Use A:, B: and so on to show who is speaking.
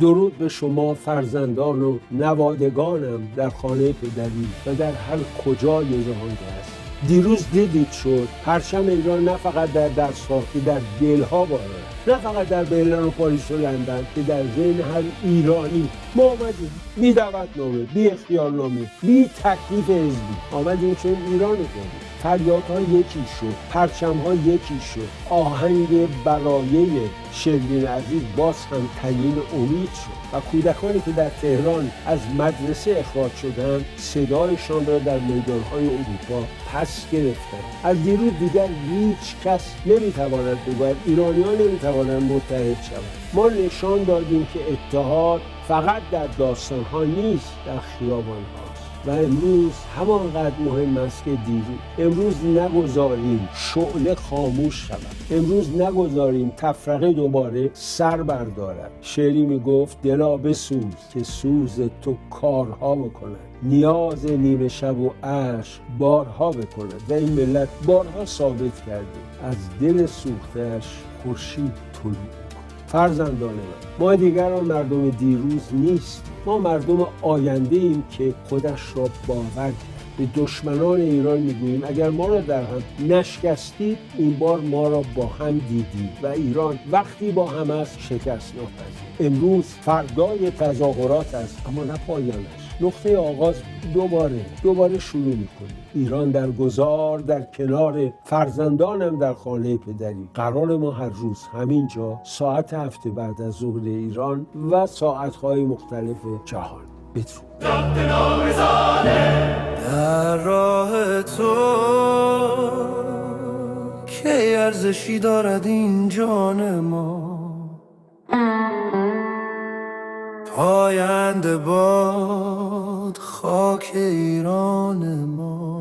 A: درود به شما فرزندان و نوادگانم در خانه پدری و در هر کجای جهان که هست. دیروز دیدید شد پرچم ایران نه فقط در دست‌ها که در دل‌ها بالا، نه فقط در برلین و پاریس و لندن که در ذهن هر ایرانی. ما آمدیم بی دعوتنامه، بی اختیارنامه، بی تکلیف حزبی آمدیم چون ایران رو کنیم. فریادها یکی شد، پرچم‌ها یکی شد، آهنگ برایه شروین عزیز باز هم تعیین امید شد و کودکانی که در تهران از مدرسه اخراج شدند صدایشان را در میدان‌های اروپا پس گرفتند. از دیروز دیگر هیچ کس نمی‌تواند بگوید ایرانیان نمی‌توانند متحد شوند. ما نشان دادیم که اتحاد فقط در داستان‌ها نیست، در خیابان‌ها و امروز همانقدر مهم است که دیروز. امروز نگذاریم شعله خاموش شود، امروز نگذاریم تفرقه دوباره سر بردارد. شعری میگفت دلا بسوز که سوز تو کارها بکند، نیاز نیمه شب و عشق بارها بکند. و این ملت بارها ثابت کرده از دل سوخته‌اش خورشید طلوع. فرزندان من، ما دیگران مردم دیروز نیست، ما مردم آینده ایم که خودش را باور کرد. به دشمنان ایران میگوییم اگر ما را در هم نشکستید این بار ما را با هم دیدید و ایران وقتی با هم است شکست ناپذیر. امروز فردای تظاهرات است اما نه پایانش. نقطه آغاز دوباره شروع میکنیم. ایران در گذار در کنار فرزندانم در خانه پدری. قرار ما هر روز همینجا ساعت 7 بعد از ظهر ایران و ساعتهای مختلف جهان. بدرود.
B: در راه تو که ارزشی دارد این جان ما، پاینده باد خاک ایران ما.